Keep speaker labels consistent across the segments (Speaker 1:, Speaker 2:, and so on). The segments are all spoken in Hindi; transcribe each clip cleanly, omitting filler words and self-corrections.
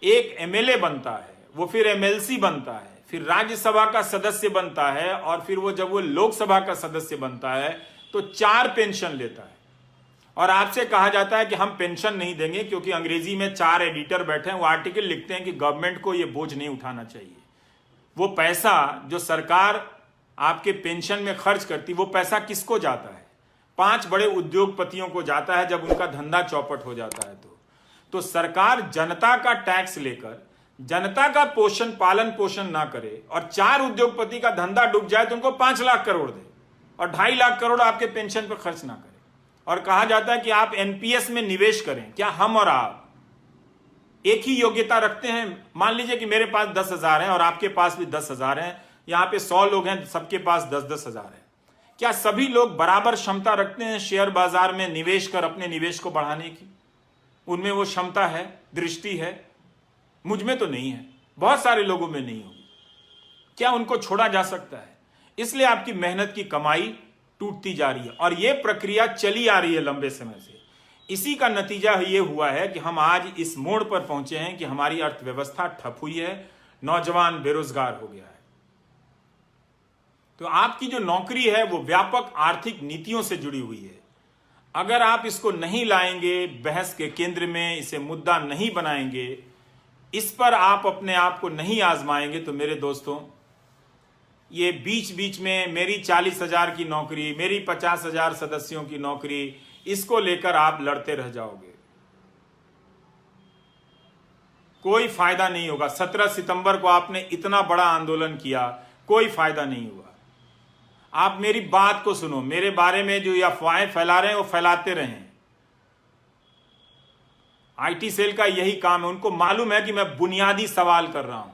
Speaker 1: एक एमएलए बनता है, वो फिर एमएलसी बनता है, फिर राज्यसभा का सदस्य बनता है, और फिर वो जब वो लोकसभा का सदस्य बनता है तो 4 पेंशन लेता है। और आपसे कहा जाता है कि हम पेंशन नहीं देंगे, क्योंकि अंग्रेजी में 4 एडिटर बैठे हैं, वो आर्टिकल लिखते हैं कि गवर्नमेंट को ये बोझ नहीं उठाना चाहिए। वो पैसा जो सरकार आपके पेंशन में खर्च करती, वो पैसा किसको जाता है? 5 बड़े उद्योगपतियों को जाता है, जब उनका धंधा चौपट हो जाता है। तो सरकार जनता का टैक्स लेकर जनता का पालन पोषण ना करे और 4 उद्योगपति का धंधा डूब जाए तो उनको 5 लाख करोड़ दे और 2.5 लाख करोड़ आपके पेंशन पर खर्च ना करे। और कहा जाता है कि आप एनपीएस में निवेश करें। क्या हम और आप एक ही योग्यता रखते हैं? मान लीजिए कि मेरे पास 10,000 है और आपके पास भी 10,000 है, यहां पे 100 लोग हैं, सबके पास 10-10 हजार है। क्या सभी लोग बराबर क्षमता रखते हैं शेयर बाजार में निवेश कर अपने निवेश को बढ़ाने की? उनमें वो क्षमता है, दृष्टि है? मुझ में तो नहीं है, बहुत सारे लोगों में नहीं होगी। क्या उनको छोड़ा जा सकता है? इसलिए आपकी मेहनत की कमाई टूटती जा रही है और यह प्रक्रिया चली आ रही है लंबे समय से। इसी का नतीजा यह हुआ है कि हम आज इस मोड़ पर पहुंचे हैं कि हमारी अर्थव्यवस्था ठप हुई है, नौजवान बेरोजगार हो गया है। तो आपकी जो नौकरी है वो व्यापक आर्थिक नीतियों से जुड़ी हुई है। अगर आप इसको नहीं लाएंगे बहस के केंद्र में, इसे मुद्दा नहीं बनाएंगे, इस पर आप अपने आप को नहीं आजमाएंगे, तो मेरे दोस्तों, ये बीच बीच में मेरी 40,000 की नौकरी, मेरी 50,000 सदस्यों की नौकरी, इसको लेकर आप लड़ते रह जाओगे, कोई फायदा नहीं होगा। 17 सितंबर को आपने इतना बड़ा आंदोलन किया, कोई फायदा नहीं हुआ। आप मेरी बात को सुनो, मेरे बारे में जो अफवाहें फैला रहे हैं वो फैलाते रहें। आईटी सेल का यही काम है, उनको मालूम है कि मैं बुनियादी सवाल कर रहा हूं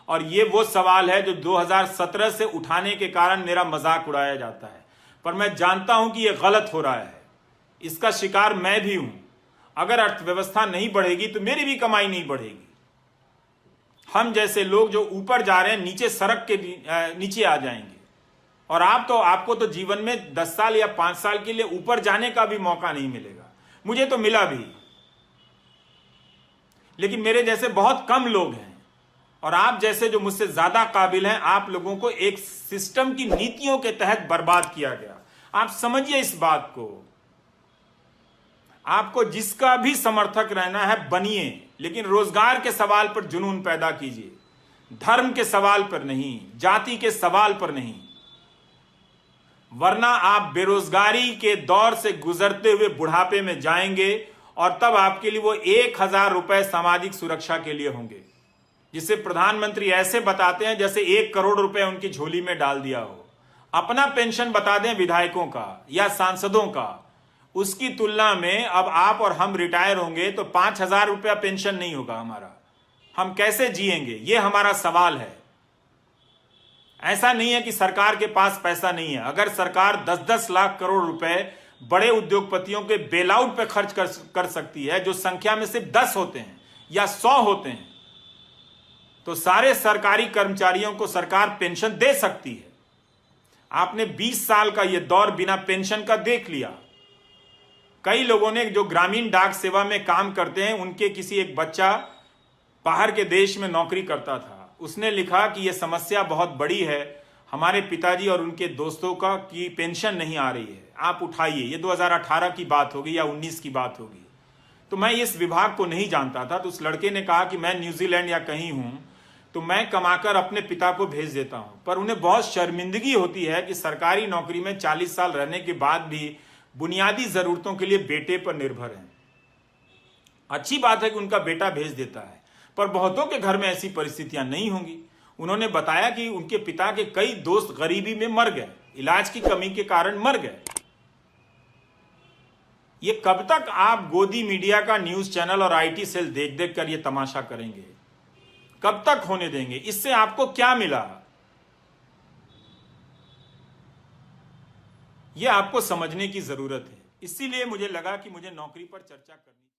Speaker 1: और ये वो सवाल है जो 2017 से उठाने के कारण मेरा मजाक उड़ाया जाता है, पर मैं जानता हूं कि यह गलत हो रहा है, इसका शिकार मैं भी हूं। अगर अर्थव्यवस्था नहीं बढ़ेगी तो मेरी भी कमाई नहीं बढ़ेगी। हम जैसे लोग जो ऊपर जा रहे हैं नीचे सड़क के नीचे आ जाएंगे। और आपको तो जीवन में 10 साल या 5 साल के लिए ऊपर जाने का भी मौका नहीं मिलेगा। मुझे तो मिला भी, लेकिन मेरे जैसे बहुत कम लोग हैं और आप जैसे जो मुझसे ज्यादा काबिल हैं, आप लोगों को एक सिस्टम की नीतियों के तहत बर्बाद किया गया। आप समझिए इस बात को। आपको जिसका भी समर्थक रहना है बनिए, लेकिन रोजगार के सवाल पर जुनून पैदा कीजिए, धर्म के सवाल पर नहीं, जाति के सवाल पर नहीं, वरना आप बेरोजगारी के दौर से गुजरते हुए बुढ़ापे में जाएंगे और तब आपके लिए वो 1,000 रुपए सामाजिक सुरक्षा के लिए होंगे, जिसे प्रधानमंत्री ऐसे बताते हैं जैसे 1 करोड़ रुपए उनकी झोली में डाल दिया हो। अपना पेंशन बता दें विधायकों का या सांसदों का, उसकी तुलना में अब आप और हम रिटायर होंगे तो 5,000 रुपया पेंशन नहीं होगा हमारा। हम कैसे जिएंगे, ये हमारा सवाल है। ऐसा नहीं है कि सरकार के पास पैसा नहीं है। अगर सरकार 10-10 लाख करोड़ रुपए बड़े उद्योगपतियों के बेलआउट पे खर्च कर सकती है, जो संख्या में सिर्फ 10 होते हैं या 100 होते हैं, तो सारे सरकारी कर्मचारियों को सरकार पेंशन दे सकती है। आपने 20 साल का यह दौर बिना पेंशन का देख लिया। कई लोगों ने जो ग्रामीण डाक सेवा में काम करते हैं, उनके किसी एक बच्चा बाहर के देश में नौकरी करता था, उसने लिखा कि यह समस्या बहुत बड़ी है, हमारे पिताजी और उनके दोस्तों का की पेंशन नहीं आ रही है, आप उठाइए। ये 2018 की बात होगी या 19 की बात होगी। तो मैं इस विभाग को नहीं जानता था, तो उस लड़के ने कहा कि मैं न्यूजीलैंड या कहीं हूं तो मैं कमाकर अपने पिता को भेज देता हूं, पर उन्हें बहुत शर्मिंदगी होती है कि सरकारी नौकरी में 40 साल रहने के बाद भी बुनियादी जरूरतों के लिए बेटे पर निर्भर हैं। अच्छी बात है कि उनका बेटा भेज देता है, पर बहुतों के घर में ऐसी परिस्थितियां नहीं होंगी। उन्होंने बताया कि उनके पिता के कई दोस्त गरीबी में मर गए, इलाज की कमी के कारण मर गए। ये कब तक आप गोदी मीडिया का न्यूज चैनल और आईटी सेल देख देख कर ये तमाशा करेंगे? कब तक होने देंगे? इससे आपको क्या मिला? यह आपको समझने की जरूरत है। इसीलिए मुझे लगा कि मुझे नौकरी पर चर्चा करनी